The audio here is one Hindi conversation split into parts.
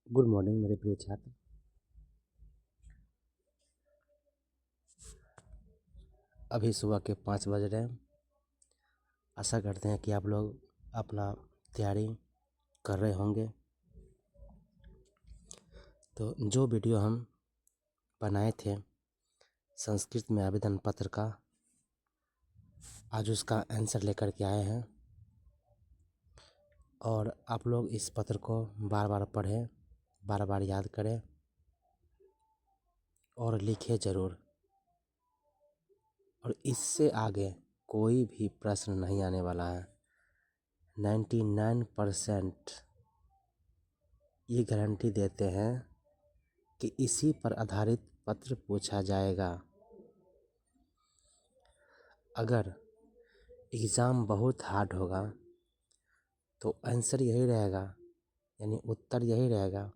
गुड मॉर्निंग मेरे प्रिय छात्र। अभी सुबह के 5 बज रहे हैं। आशा करते हैं कि आप लोग अपना तैयारी कर रहे होंगे। तो जो वीडियो हम बनाए थे संस्कृत में आवेदन पत्र का, आज उसका आंसर लेकर के आए हैं और आप लोग इस पत्र को बार बार पढ़ें, बार बार याद करें और लिखें ज़रूर। और इससे आगे कोई भी प्रश्न नहीं आने वाला है। 99% ये गारंटी देते हैं कि इसी पर आधारित पत्र पूछा जाएगा। अगर एग्ज़ाम बहुत हार्ड होगा तो आंसर यही रहेगा, यानी उत्तर यही रहेगा,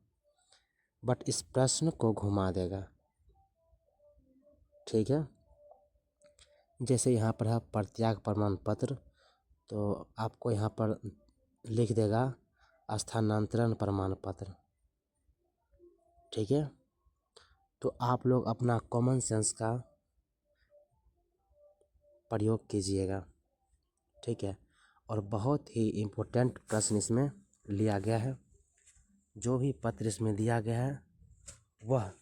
बट इस प्रश्न को घुमा देगा। ठीक है, जैसे यहाँ पर है प्रत्याग प्रमाण पत्र, तो आपको यहाँ पर लिख देगा स्थानांतरण प्रमाण पत्र। ठीक है, तो आप लोग अपना कॉमन सेंस का प्रयोग कीजिएगा। ठीक है, और बहुत ही इम्पोर्टेंट प्रश्न इसमें लिया गया है। जो भी पत्र इसमें दिया गया है वह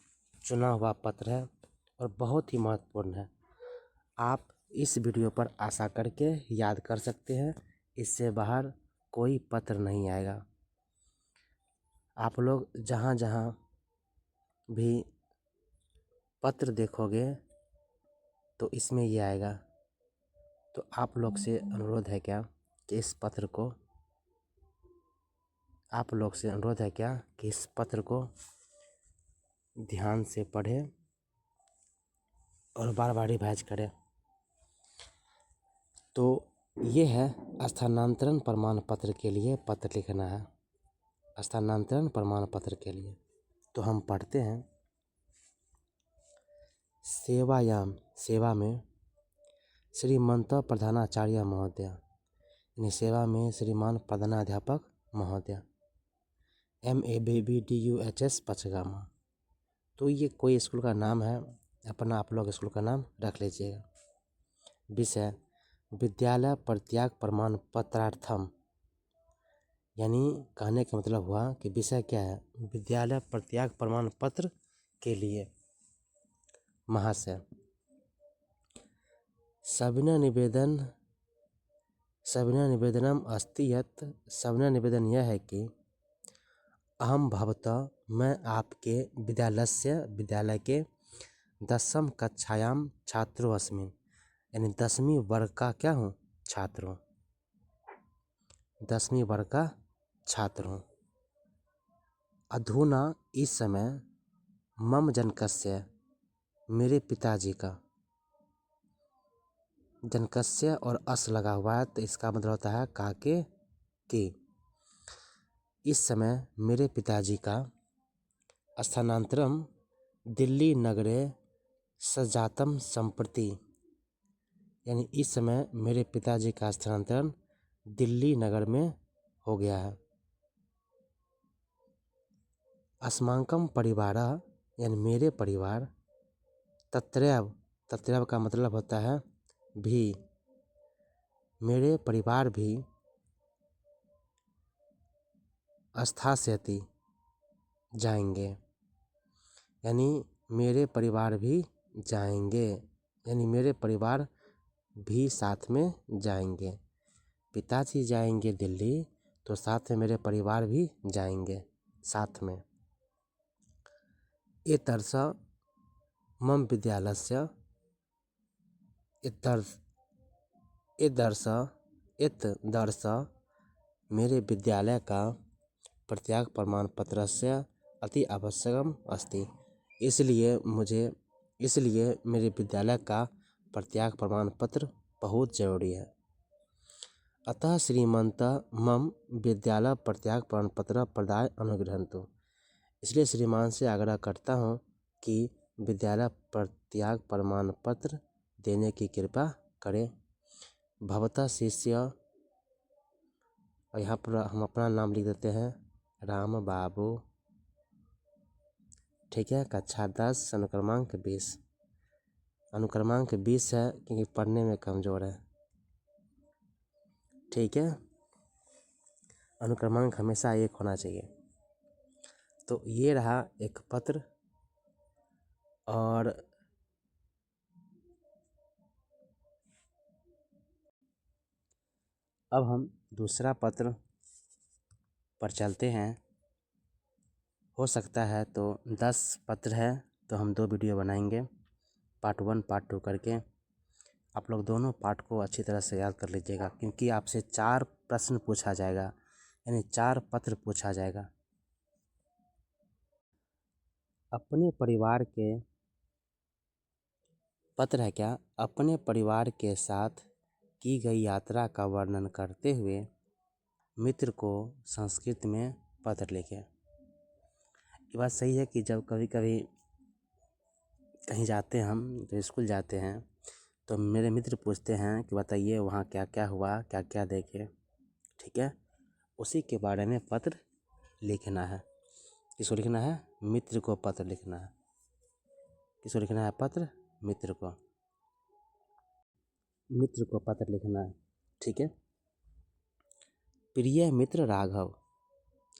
चुना हुआ पत्र है और बहुत ही महत्वपूर्ण है। आप इस वीडियो पर आशा करके याद कर सकते हैं, इससे बाहर कोई पत्र नहीं आएगा। आप लोग जहाँ जहाँ भी पत्र देखोगे तो इसमें ये आएगा। तो आप लोग से अनुरोध है क्या कि इस पत्र को ध्यान से पढ़ें और बार बार रिवाइज करें। तो ये है स्थानांतरण प्रमाण पत्र के लिए पत्र लिखना है। स्थानांतरण प्रमाण पत्र के लिए तो हम पढ़ते हैं, सेवायाम, सेवा में श्रीमंत प्रधानाचार्य महोदय, यानी सेवा में श्रीमान प्रधानाध्यापक महोदय, MABBDUHS पचगामा। तो ये कोई स्कूल का नाम है, अपना आप लोग स्कूल का नाम रख लीजिएगा। विषय विद्यालय प्रत्याग प्रमाण पत्रार्थम, यानी कहने का मतलब हुआ कि विषय क्या है, विद्यालय प्रत्याग प्रमाण पत्र के लिए। महाशय, सविनय निवेदनम अस्ति यत्, सविनय निवेदन यह है कि अहम भवतः, मैं आपके विद्यालय के 10वीं कक्षायाम छात्रो अस्मिन्, यानी 10वीं वर्ग का क्या हूँ, छात्र हूँ। 10वीं वर्ग का छात्र हूँ। अधुना इस समय मम जनकस्य, मेरे पिताजी का, जनकस्य और अस लगा हुआ है तो इसका मतलब होता है काके कि इस समय मेरे पिताजी का स्थानांतरम दिल्ली नगरे सजातम संप्रति, यानी इस समय मेरे पिताजी का स्थानांतरण दिल्ली नगर में हो गया है। अस्माकं परिवार, यानी मेरे परिवार, तत्रैव का मतलब होता है भी, मेरे परिवार भी स्थास्यति, जाएंगे, यानी मेरे परिवार भी जाएंगे, यानी मेरे परिवार भी साथ में जाएंगे। पिताजी जाएंगे दिल्ली तो साथ में मेरे परिवार भी जाएंगे साथ में। एतर्स मम विद्यालयस्य, एतदर्श मेरे विद्यालय का प्रत्याग प्रमाण पत्रस्य अति आवश्यकम अस्ति, इसलिए मेरे विद्यालय का प्रत्याग प्रमाण पत्र बहुत जरूरी है। अतः श्रीमंत मम विद्यालय प्रत्याग प्रमाण पत्र प्रदाय अनुगृहन्तु, इसलिए श्रीमान से आग्रह करता हूँ कि विद्यालय प्रत्याग प्रमाण पत्र देने की कृपा करें। भवतः शिष्य, और यहाँ पर हम अपना नाम लिख देते हैं, राम बाबू ठीक है। कक्षा 10 अनुक्रमांक 20। अनुक्रमांक 20 है क्योंकि पढ़ने में कमज़ोर है, ठीक है। अनुक्रमांक हमेशा 1 होना चाहिए। तो ये रहा एक पत्र, और अब हम दूसरा पत्र पर चलते हैं। हो सकता है तो 10 पत्र है तो हम 2 वीडियो बनाएंगे, पार्ट 1 पार्ट 2 करके। आप लोग दोनों पार्ट को अच्छी तरह से याद कर लीजिएगा, क्योंकि आपसे 4 प्रश्न पूछा जाएगा, यानी 4 पत्र पूछा जाएगा। अपने परिवार के पत्र है क्या, अपने परिवार के साथ की गई यात्रा का वर्णन करते हुए मित्र को संस्कृत में पत्र लिखें। ये बात सही है कि जब कभी कभी कहीं जाते हैं हम, तो स्कूल जाते हैं, तो मेरे मित्र पूछते हैं कि बताइए वहाँ क्या क्या हुआ, क्या क्या देखे, ठीक है। उसी के बारे में पत्र लिखना है। किसको लिखना है? मित्र को पत्र लिखना है। किसको लिखना है पत्र? मित्र को। मित्र को पत्र लिखना है, ठीक है। प्रिय मित्र राघव,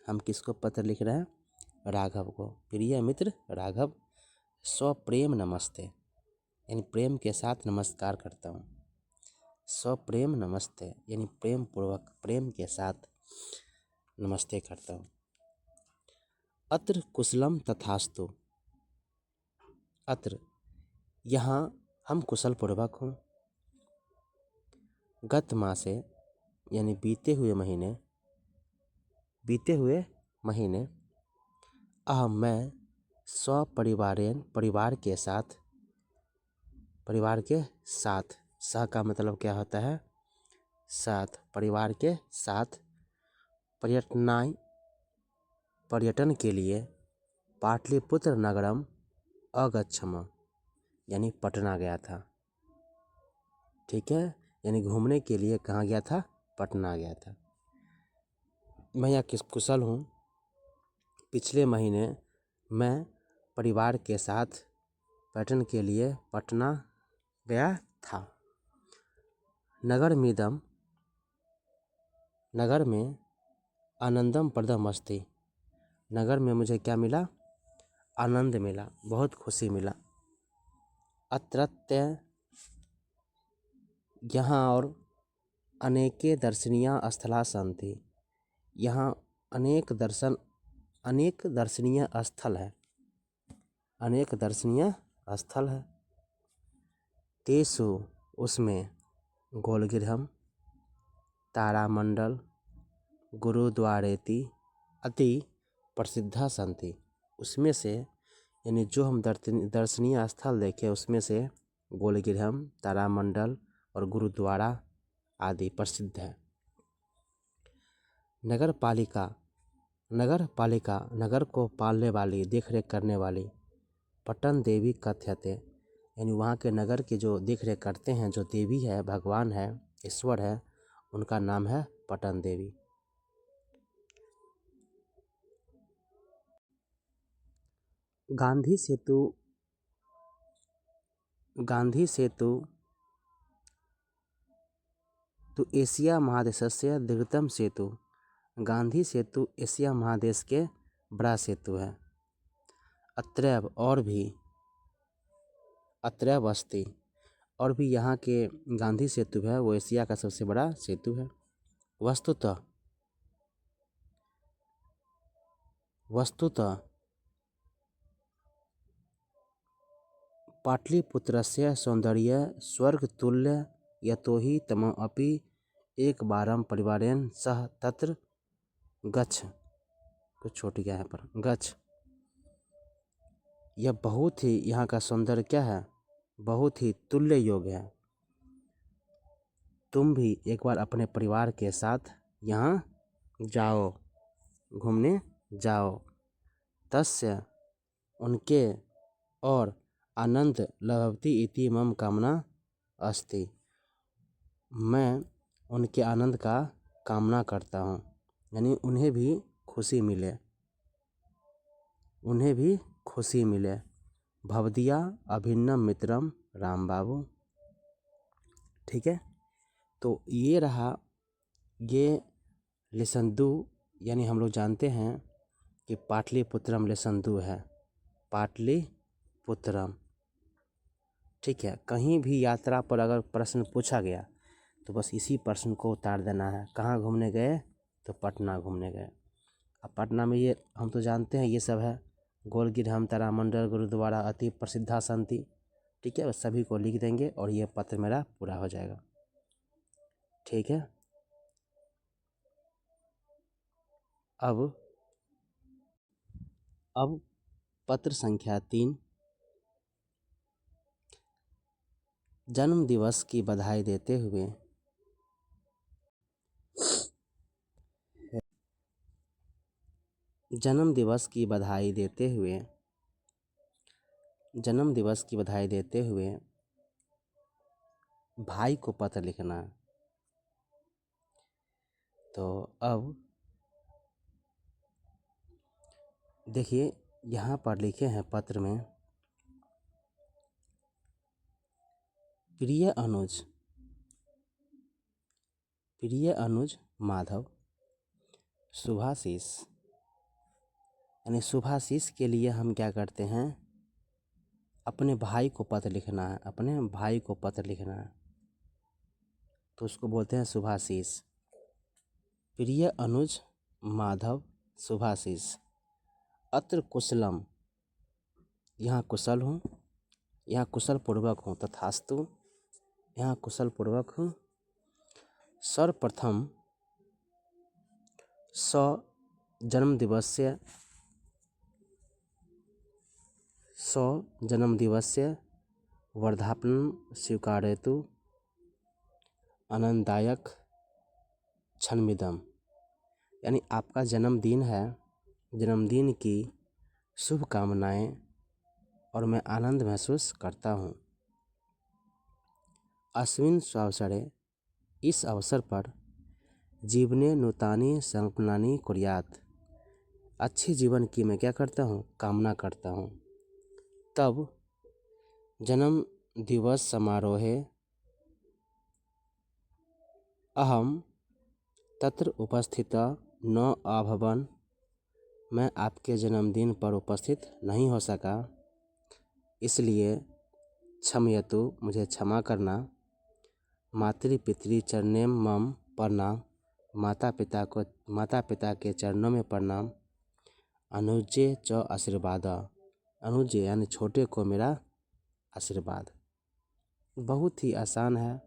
हम किसको पत्र लिख रहे हैं? राघव को। प्रिय मित्र राघव, स्वप्रेम नमस्ते, यानी प्रेम के साथ नमस्कार करता हूँ। स्वप्रेम नमस्ते यानी प्रेम पूर्वक, प्रेम के साथ नमस्ते करता हूँ। अत्र कुशलम तथास्तु, अत्र यहाँ हम कुशल पूर्वक हूँ। गत मासे यानी बीते हुए महीने अहम मैं स्वपरिवारेण परिवार के साथ सह का मतलब क्या होता है? साथ, परिवार के साथ पर्यटन के लिए पाटलिपुत्र नगरम अगच्छम, यानी पटना गया था, ठीक है। यानी घूमने के लिए कहाँ गया था? पटना गया था। मैं यहाँ कुशल हूँ। पिछले महीने मैं परिवार के साथ पर्यटन के लिए पटना गया था। नगर में आनंदम प्रदम अस्ति, नगर में मुझे क्या मिला? आनंद मिला, बहुत खुशी मिला। अत्रत्य यहाँ और अनेके दर्शनीय स्थला सन्ति, यहाँ अनेक दर्शनीय स्थल है, अनेक दर्शनीय स्थल है। तेसु उसमें गोलगृहम, तारामंडल, गुरुद्वारेति अति प्रसिद्धा सन्ति, उसमें से यानी जो हम दर्शनीय स्थल देखे उसमें से गोलगृहम, तारामंडल और गुरुद्वारा आदि प्रसिद्ध है। नगर पालिका नगर को पालने वाली, देख रेख करने वाली, पटन देवी कथ्यते, यानी वहाँ के नगर की जो देख रेख करते हैं, जो देवी है, भगवान है, ईश्वर है, उनका नाम है पटन देवी। गांधी सेतु तो एशिया महादेशस्य दीर्घतम सेतु, गांधी सेतु एशिया महादेश के बड़ा सेतु है। अत्रैव अस्ति, और भी यहाँ के गांधी सेतु है, वो एशिया का सबसे बड़ा सेतु है। वस्तुतः पाटलिपुत्रस्य सौंदर्य स्वर्गतुल्य यतोहि तम अपि एक बारम परिवारेण सह तत्र गच्छ, कुछ छूट गया है पर गच्छ, यह बहुत ही, यहाँ का सौंदर्य क्या है? बहुत ही तुल्य योग है। तुम भी एक बार अपने परिवार के साथ यहाँ जाओ, घूमने जाओ। तस्य उनके और आनंद लभते इति मम कामना अस्ति, मैं उनके आनंद का कामना करता हूँ, यानी उन्हें भी खुशी मिले, उन्हें भी खुशी मिले। भवदिया अभिन्नम मित्रम राम बाबू। ठीक है, तो ये रहा, ये लेसन 2, यानी हम लोग जानते हैं कि पाटलिपुत्रम लेसन 2 है, पाटलिपुत्रम। ठीक है, कहीं भी यात्रा पर अगर प्रश्न पूछा गया तो बस इसी प्रश्न को उतार देना है। कहाँ घूमने गए? तो पटना घूमने गए। अब पटना में ये हम तो जानते हैं ये सब है, गोलगिर हम तारामंडल गुरुद्वारा अति प्रसिद्धा संति। ठीक है, बस सभी को लिख देंगे और ये पत्र मेरा पूरा हो जाएगा। ठीक है, अब पत्र संख्या 3, जन्म दिवस की बधाई देते हुए जन्म दिवस की बधाई देते हुए भाई को पत्र लिखना। तो अब देखिए यहाँ पर लिखे हैं पत्र में, प्रिय अनुज माधव शुभाशीष। यानी शुभाशीष के लिए हम क्या करते हैं, अपने भाई को पत्र लिखना है, अपने भाई को पत्र लिखना है, तो उसको बोलते हैं शुभाशीष। प्रिय अनुज माधव शुभाशीष, अत्र कुशलम, यहाँ कुशल हूँ, यहाँ कुशल पूर्वक हूँ, तथास्तु, यहाँ कुशल पूर्वक हूँ। सर्वप्रथम जन्मदिवस्य वर्धापनं स्वीकारयतु आनंददायक क्षणमिदम्। यानी आपका जन्मदिन है, जन्मदिन की शुभकामनाएं और मैं आनंद महसूस करता हूँ। अस्मिन् स्वावसरे, इस अवसर पर, जीवने नूतानि संकल्पनानि कुर्यात्, अच्छे जीवन की मैं क्या करता हूँ, कामना करता हूँ। तब जन्म दिवस समारोहे अहम तत्र उपस्थित न अभवन्, मैं आपके जन्मदिन पर उपस्थित नहीं हो सका, इसलिए क्षम्यतु, मुझे क्षमा करना। मातृपितृ चरणें मम प्रणाम, माता पिता के चरणों में प्रणाम। अनुजे च आशीर्वाद, अनुजे यानी छोटे को मेरा आशीर्वाद। बहुत ही आसान है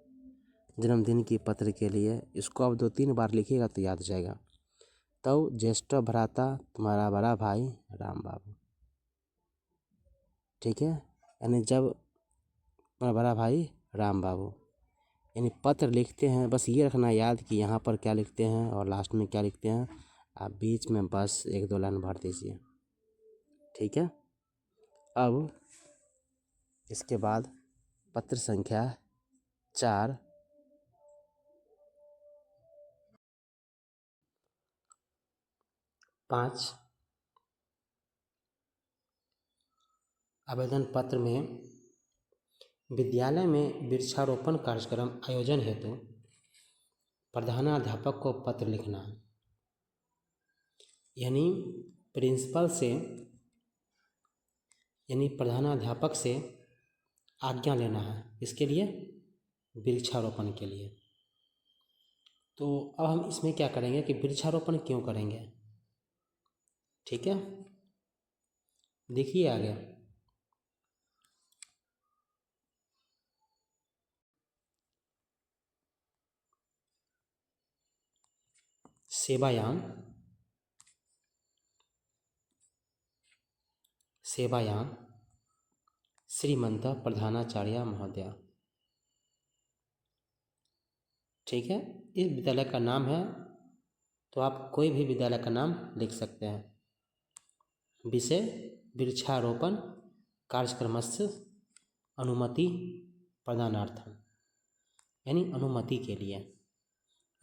जन्मदिन की पत्र के लिए, इसको आप 2-3 बार लिखिएगा तो याद हो जाएगा। तो ज्येष्ठ भ्राता तुम्हारा बड़ा भाई राम बाबू। ठीक है, यानी जब मेरा बड़ा भाई राम बाबू, यानी पत्र लिखते हैं, बस ये रखना याद कि यहाँ पर क्या लिखते हैं और लास्ट में क्या लिखते हैं। आप बीच में बस 1-2 लाइन भर दीजिए। ठीक है, अब इसके बाद पत्र संख्या 4, पाँच, आवेदन पत्र में विद्यालय में वृक्षारोपण कार्यक्रम आयोजन हेतु प्रधानाध्यापक को पत्र लिखना है। यानी प्रिंसिपल से, यानी प्रधानाध्यापक से आज्ञा लेना है, इसके लिए, वृक्षारोपण के लिए। तो अब हम इसमें क्या करेंगे कि वृक्षारोपण क्यों करेंगे। ठीक है, देखिए आगे, सेवायां श्रीमंत प्रधानाचार्य महोदय। ठीक है, इस विद्यालय का नाम है, तो आप कोई भी विद्यालय का नाम लिख सकते हैं। विषय वृक्षारोपण कार्यक्रमस्य अनुमति प्रदानार्थम, यानी अनुमति के लिए,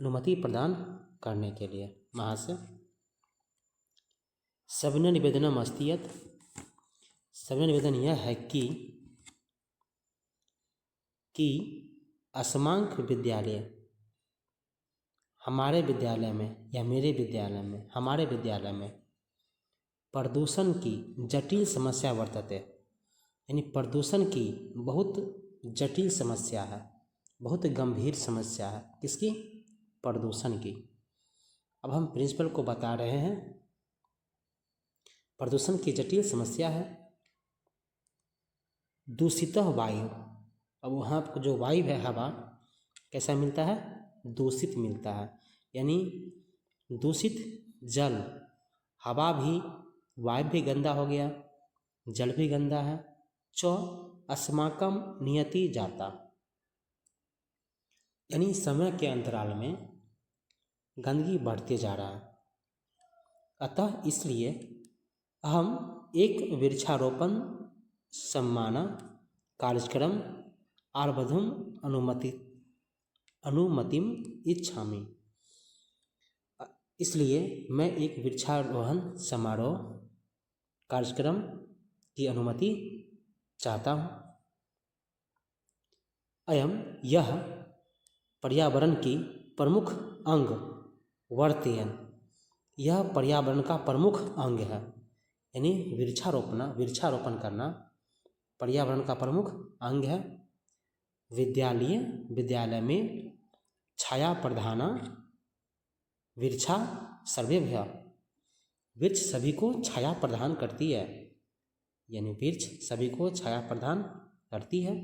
अनुमति प्रदान करने के लिए। महाशय सविनय निवेदनम अस्ति यत् सभी निवेदन यह है कि असमांक विद्यालय हमारे विद्यालय में या मेरे विद्यालय में, हमारे विद्यालय में प्रदूषण की जटिल समस्या वर्तते, यानी प्रदूषण की बहुत जटिल समस्या है, बहुत गंभीर समस्या है। किसकी? प्रदूषण की। अब हम प्रिंसिपल को बता रहे हैं प्रदूषण की जटिल समस्या है। दूषित वायु, अब वहाँ पर जो वायु है, हवा कैसा मिलता है? दूषित मिलता है, यानी दूषित जल, हवा भी, वायु भी गंदा हो गया, जल भी गंदा है। अस्माकम नियति जाता, यानी समय के अंतराल में गंदगी बढ़ते जा रहा है। अतः इसलिए हम एक वृक्षारोपण सम्मान कार्यक्रम आरब्धुम अनुमतिम इच्छामि। इसलिए मैं एक वृक्षारोहण समारोह कार्यक्रम की अनुमति चाहता हूँ। यह पर्यावरण की प्रमुख अंग वर्तेयन, यह पर्यावरण का प्रमुख अंग है, यानी वृक्षारोपण करना पर्यावरण का प्रमुख अंग है। विद्यालय में छाया प्रधाना वृक्षा सर्वेभ्य, वृक्ष सभी को छाया प्रदान करती है, यानी वृक्ष सभी को छाया प्रदान करती है।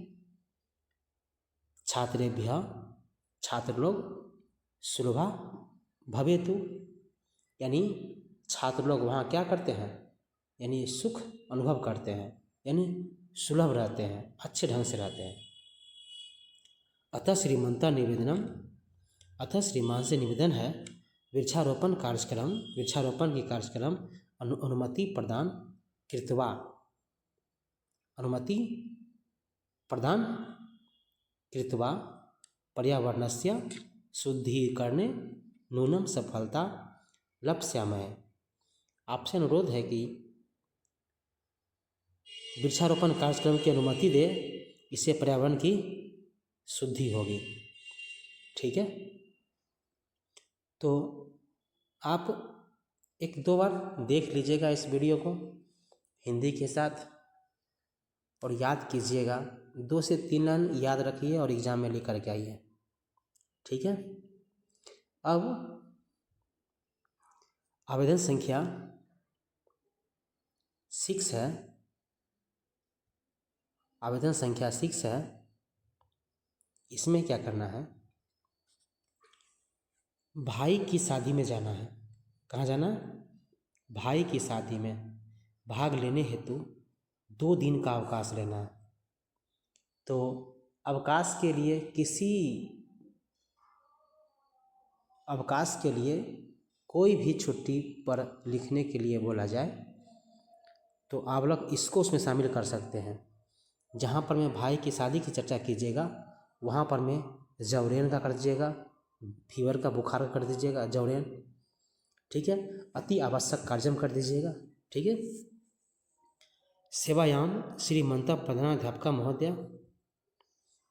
छात्रेभ्य, छात्र लोग सुलभा भवेतु, यानी छात्र लोग वहाँ क्या करते हैं? यानी सुख अनुभव करते हैं, यानी सुलभ रहते हैं, अच्छे ढंग से रहते हैं। अतः श्रीमान से निवेदन है वृक्षारोपण की कार्यक्रम अनुमति प्रदान कृत्वा पर्यावरणस्य शुद्धीकरणे नूनं सफलता लप्स्यामहे। आपसे अनुरोध है कि वृक्षारोपण कार्यक्रम की अनुमति दे, इससे पर्यावरण की शुद्धि होगी। ठीक है, तो आप 1-2 बार देख लीजिएगा इस वीडियो को हिंदी के साथ और याद कीजिएगा। 2 से 3 लाइन याद रखिए और एग्जाम में लेकर के आइए। ठीक है, अब आवेदन संख्या 6 है, आवेदन संख्या 6 है। इसमें क्या करना है? भाई की शादी में जाना है। कहाँ जाना? भाई की शादी में भाग लेने हेतु 2 दिन का अवकाश लेना है। तो अवकाश के लिए कोई भी छुट्टी पर लिखने के लिए बोला जाए तो आप लोग इसको उसमें शामिल कर सकते हैं। जहाँ पर मैं भाई की शादी की चर्चा कीजिएगा वहाँ पर मैं जवरेन का कर दीजिएगा, फीवर का, बुखार का कर दीजिएगा जवरेन। ठीक है, अति आवश्यक कार्यक्रम कर दीजिएगा। ठीक है, सेवायाम श्रीमंता प्रधानाध्यापका महोदय,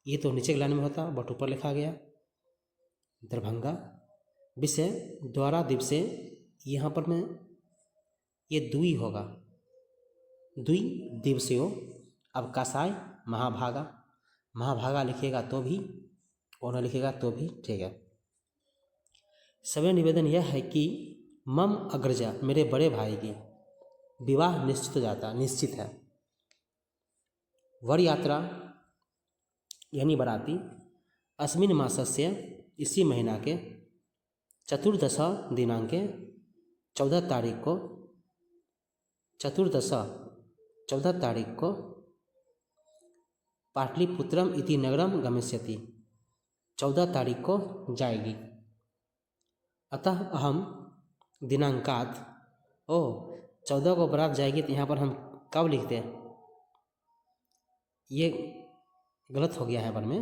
ये तो नीचे लाइन में होता बट ऊपर लिखा गया दरभंगा। विषय द्वारा दिवसे, यहाँ पर मैं ये द्वि होगा, द्वि दिवसीय अवकाशाय महाभागा लिखिएगा तो भी और न लिखिएगा तो भी ठीक है। सभी निवेदन यह है कि मम अग्रजा, मेरे बड़े भाई की विवाह निश्चित है। वर यात्रा यानी बराती अस्मिन् मासस्य, इसी महीना के चतुर्दश दिनांके 14 तारीख को पाटलिपुत्रम इति नगरम गमिष्यति, 14 तारीख को जाएगी। अतः अहम दिनांकात 14 को बारात जाएगी, तो यहाँ पर हम कब लिखते हैं? ये गलत हो गया है। पर में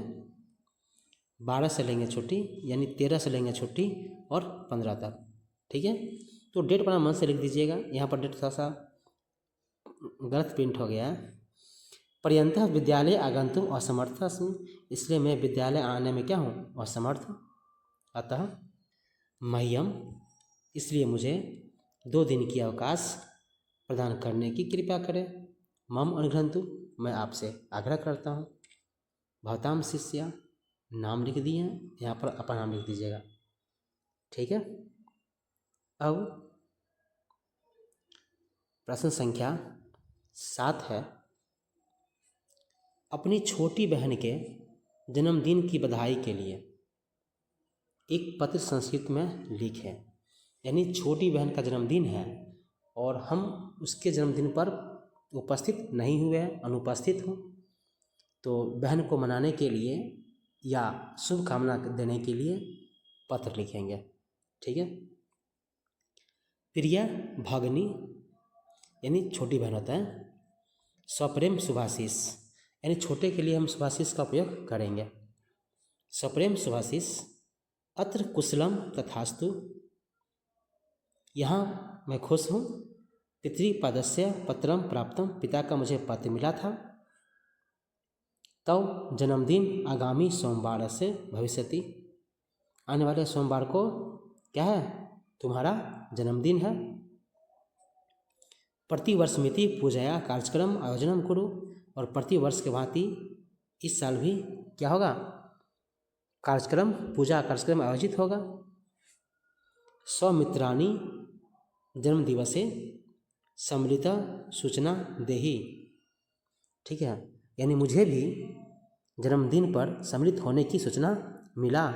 12 से लेंगे छुट्टी, यानी 13 से लेंगे छुट्टी और 15 तक। ठीक है, तो डेट अपना मन से लिख दीजिएगा। यहाँ पर डेट थोड़ा सा गलत प्रिंट हो गया है। पर्यंतः विद्यालय आगंतुम असमर्थ अस्मि, इसलिए मैं विद्यालय आने में क्या हूँ, असमर्थ। अतः मह्यम, इसलिए मुझे 2 दिन की अवकाश प्रदान करने की कृपा करें। मम अनुग्रहन्तु, मैं आपसे आग्रह करता हूँ। भवताम शिष्या, नाम लिख दिए हैं, यहाँ पर अपना नाम लिख दीजिएगा, ठीक है। अब प्रश्न संख्या 7 है, अपनी छोटी बहन के जन्मदिन की बधाई के लिए एक पत्र संस्कृत में लिखें। यानी छोटी बहन का जन्मदिन है और हम उसके जन्मदिन पर उपस्थित नहीं हुए हैं, अनुपस्थित हूँ, तो बहन को मनाने के लिए या शुभकामना देने के लिए पत्र लिखेंगे, ठीक है। प्रिय भगिनी, यानी छोटी बहन होता है। सप्रेम शुभाशीष, यानी छोटे के लिए हम शुभाशीष का उपयोग करेंगे। सप्रेम शुभाशीष, अत्र कुशलम तथास्तु, यहाँ मैं खुश हूँ। पितृपदस्य पत्रम प्राप्तम, पिता का मुझे पत्र मिला था। तब जन्मदिन आगामी सोमवार से भविष्यति, आने वाले सोमवार को क्या है, तुम्हारा जन्मदिन है। प्रतिवर्षमिति पूजया कार्यक्रम आयोजनम कुरु, और प्रतिवर्ष के भांति इस साल भी क्या होगा, कार्यक्रम, पूजा कार्यक्रम आयोजित होगा। स्वमित्राणि जन्मदिवसे सम्मिलित सूचना देहि, ठीक है। यानी मुझे भी जन्मदिन पर सम्मिलित होने की सूचना मिला।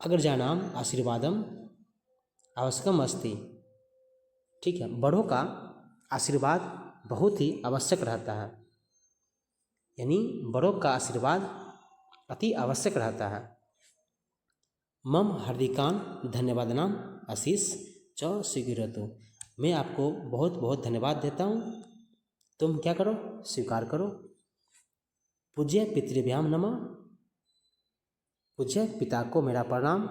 अग्रजानाम आशीर्वादम आवश्यकम अस्ति, ठीक है। बड़ों का आशीर्वाद बहुत ही आवश्यक रहता है, यानी बड़ों का आशीर्वाद अति आवश्यक रहता है। मम हार्दिकान धन्यवादनाम आशीष च स्वीकृतु, मैं आपको बहुत बहुत धन्यवाद देता हूँ, तुम क्या करो, स्वीकार करो। पूज्य पितृभ्याम नमः, पूज्य पिता को मेरा प्रणाम।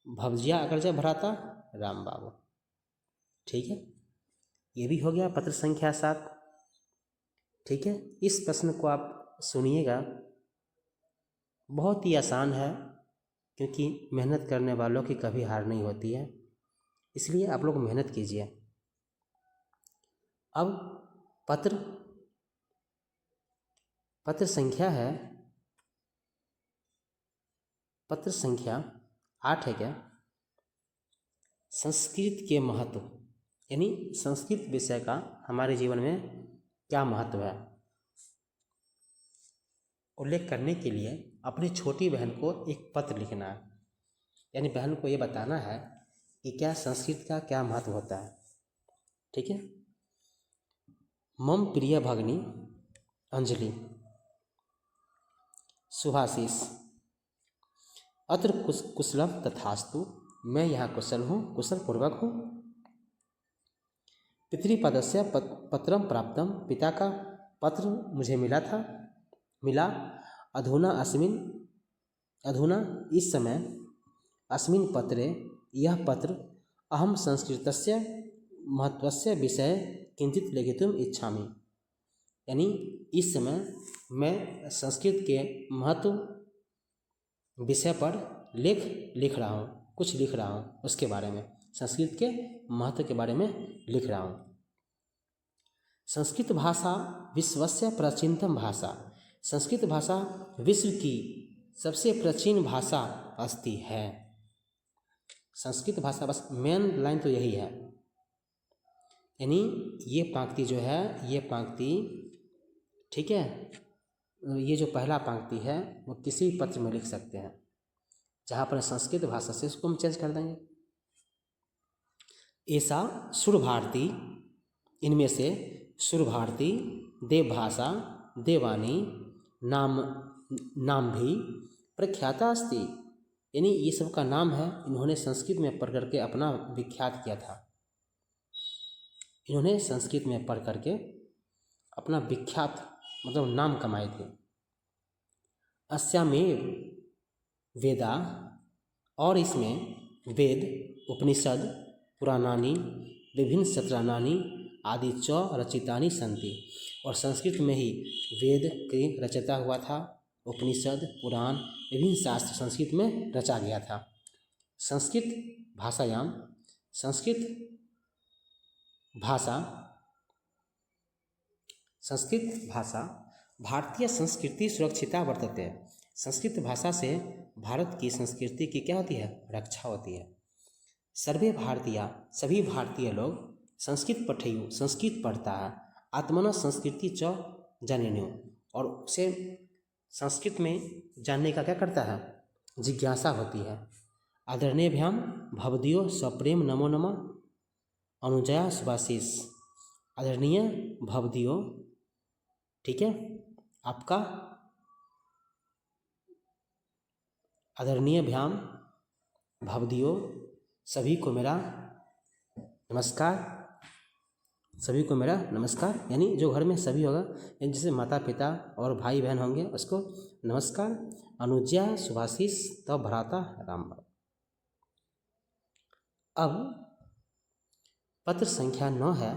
भवजिया अग्रजा भ्राता राम बाबू, ठीक है। ये भी हो गया पत्र संख्या 7, ठीक है। इस प्रश्न को आप सुनिएगा, बहुत ही आसान है, क्योंकि मेहनत करने वालों की कभी हार नहीं होती है, इसलिए आप लोग मेहनत कीजिए। अब पत्र संख्या है, पत्र संख्या 8 है क्या, संस्कृत के महत्व, यानी संस्कृत विषय का हमारे जीवन में क्या महत्व है, उल्लेख करने के लिए अपनी छोटी बहन को एक पत्र लिखना है। यानी बहन को ये बताना है कि क्या संस्कृत का क्या महत्व होता है, ठीक है। मम प्रिय भगिनी अंजलि शुभाशीष, अत्र कुशलम तथास्तु, मैं यहाँ कुशल हूँ, कुशल पूर्वक हूँ। पितृपदस्य पत्रम प्राप्तम, पिता का पत्र मुझे मिला। अधुना इस समय, अस्मिन् पत्रे, यह पत्र, अहम संस्कृतस्य महत्वस्य विषय किंचित लिखितुम इच्छामि, यानी इस समय मैं संस्कृत के महत्व विषय पर लिख रहा हूँ, कुछ लिख रहा हूँ उसके बारे में, संस्कृत के महत्व के बारे में लिख रहा हूँ। संस्कृत भाषा विश्वस्य प्राचीनतम भाषा, संस्कृत भाषा विश्व की सबसे प्राचीन भाषा अस्ति है। संस्कृत भाषा, बस मेन लाइन तो यही है, यानी ये पंक्ति जो है, ये पंक्ति, ठीक है, ये जो पहला पंक्ति है वो किसी भी पत्र में लिख सकते हैं, जहाँ पर संस्कृत भाषा से उसको हम चेंज कर देंगे। ऐसा सुर भारती, इनमें से सुर भारती, देवभाषा, देवानी नाम भी प्रख्याता अस्ति, यानी ये सब का नाम है, इन्होंने संस्कृत में पढ़ करके अपना विख्यात किया था, इन्होंने संस्कृत में पढ़ करके अपना विख्यात मतलब नाम कमाए थे। अस्यामेव वेदा, और इसमें वेद, उपनिषद, पुराणानि, विभिन्न सत्राणानि आदि च रचितानि सन्ति। और संस्कृत में ही वेद की रचना हुआ था, उपनिषद, पुराण, विभिन्न शास्त्र संस्कृत में रचा गया था। संस्कृत भाषायाम संस्कृत भाषा भारतीय संस्कृति सुरक्षिता वर्तते। संस्कृत भाषा से भारत की संस्कृति की क्या होती है? रक्षा होती है। सर्वे भारतीय, सभी भारतीय लोग संस्कृत पठेयु, संस्कृत पढ़ता है। आत्मना संस्कृति च जानेन्यो, और उसे संस्कृत में जानने का क्या करता है? जिज्ञासा होती है। आदरणीयभ्याम भवदीयो सप्रेम नमो नमः अनुजया सुभाषिष। आदरणीय भवदीयो, ठीक है, आपका आदरणीय भ्याम भवदीयो, सभी को मेरा नमस्कार, सभी को मेरा नमस्कार, यानी जो घर में सभी होगा, यानी जैसे माता पिता और भाई बहन होंगे उसको नमस्कार। अनुज्ञा सुभाषिष तब भ्राता राम। अब पत्र संख्या 9 है।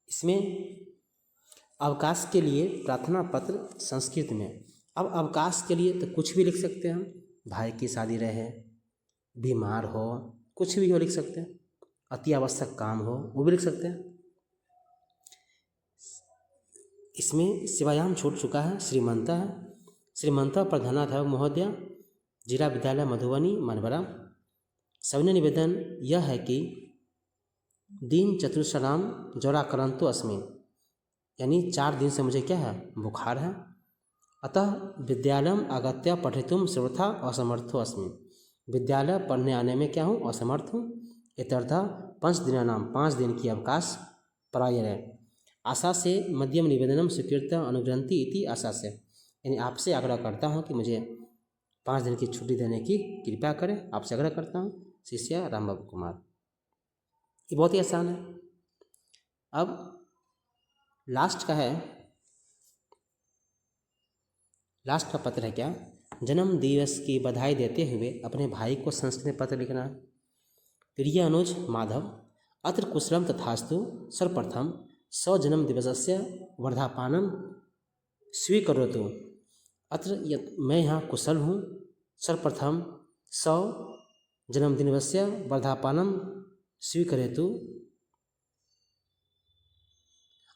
इसमें अवकाश के लिए प्रार्थना पत्र संस्कृत में। अब अवकाश के लिए तो कुछ भी लिख सकते हैं हम, भाई की शादी रहे, बीमार हो, कुछ भी हो लिख सकते हैं, अति आवश्यक काम हो वो भी लिख सकते हैं। इसमें शिवायाम छूट चुका है, श्रीमंता है। श्रीमंता प्रधानाध्यापक महोदय, जिला विद्यालय मधुबनी मनवरा। सविनय निवेदन यह है कि दिन चतुर्शराम ज्वराक्रांतो अस्मि, यानी 4 दिन से मुझे क्या है? बुखार है। अतः विद्यालयम आगत्य पठितुम सर्वथा असमर्थो अस्मि, विद्यालय पढ़ने आने में क्या हूँ? असमर्थ हूँ। इत्यर्थ 5 दिनानाम, 5 दिन की अवकाश प्रायः आशा से मध्यम निवेदनम स्वीकृत अनुग्रहंती इति आशा से, यानी आपसे आग्रह करता हूँ कि मुझे 5 दिन की छुट्टी देने की कृपया करें, आपसे आग्रह करता हूँ। शिष्य राम बाबू कुमार। ये बहुत ही आसान है। अब लास्ट का है, लास्ट का पत्र है क्या? जन्म दिवस की बधाई देते हुए अपने भाई को संस्कृत में पत्र लिखना है। प्रिय अनुज माधव, अत्र कुशलम तथास्तु। सर्वप्रथम स्वजन्म दिवसस्य वर्धापानं स्वीकरोतु। अत्र मैं यहाँ कुशल हूँ। सर्वप्रथम जन्मदिवस्य वर्धापानं स्वीकरोतु।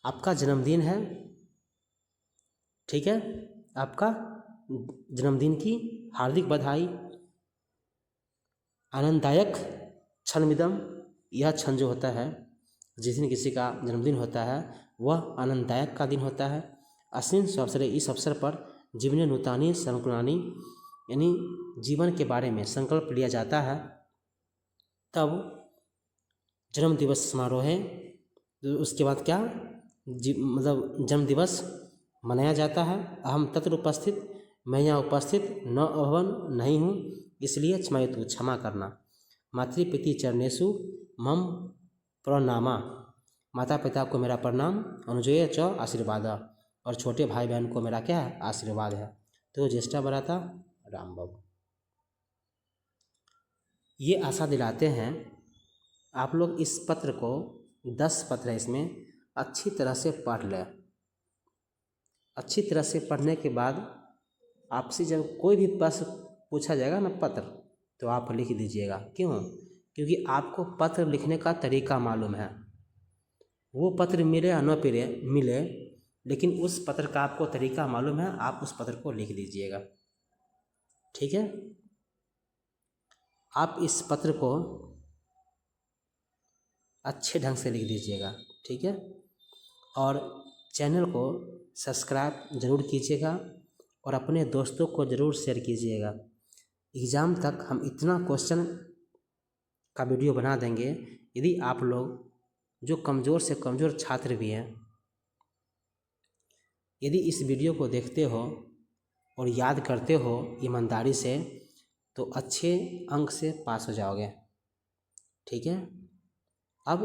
आपका जन्मदिन है, ठीक है, आपका जन्मदिन की हार्दिक बधाई। आनंददायक क्षणमिदम, यह क्षण जो होता है, जिस दिन किसी का जन्मदिन होता है वह आनंददायक का दिन होता है। अस्मिन् अवसरे, इस अवसर पर जीवने नूतानि संकल्पानि, यानी जीवन के बारे में संकल्प लिया जाता है। तब जन्म दिवस समारोह है, उसके बाद क्या मतलब जन्म दिवस मनाया जाता है। अहम तत्र उपस्थित, मैं यहाँ उपस्थित न अभवन, नहीं हूँ, इसलिए क्षमायतु, क्षमा करना। मातृपितृ चरणेषु मम प्रणामा, माता पिता को मेरा प्रणाम। अनुजय च आशीर्वाद, और छोटे भाई बहन को मेरा क्या है? आशीर्वाद है। तो ज्येष्ठा बराता राम बाबू। ये आशा दिलाते हैं आप लोग इस पत्र को, 10 पत्र है इसमें, अच्छी तरह से पढ़ लें। अच्छी तरह से पढ़ने के बाद आपसे जब कोई भी प्रश्न पूछा जाएगा ना पत्र, तो आप लिख दीजिएगा। क्यों? क्योंकि आपको पत्र लिखने का तरीका मालूम है। वो पत्र मिले या न मिले, लेकिन उस पत्र का आपको तरीका मालूम है, आप उस पत्र को लिख दीजिएगा, ठीक है। आप इस पत्र को अच्छे ढंग से लिख दीजिएगा, ठीक है। और चैनल को सब्सक्राइब ज़रूर कीजिएगा और अपने दोस्तों को ज़रूर शेयर कीजिएगा। एग्ज़ाम तक हम इतना क्वेश्चन का वीडियो बना देंगे। यदि आप लोग जो कमज़ोर से कमज़ोर छात्र भी हैं, यदि इस वीडियो को देखते हो और याद करते हो ईमानदारी से, तो अच्छे अंक से पास हो जाओगे, ठीक है। अब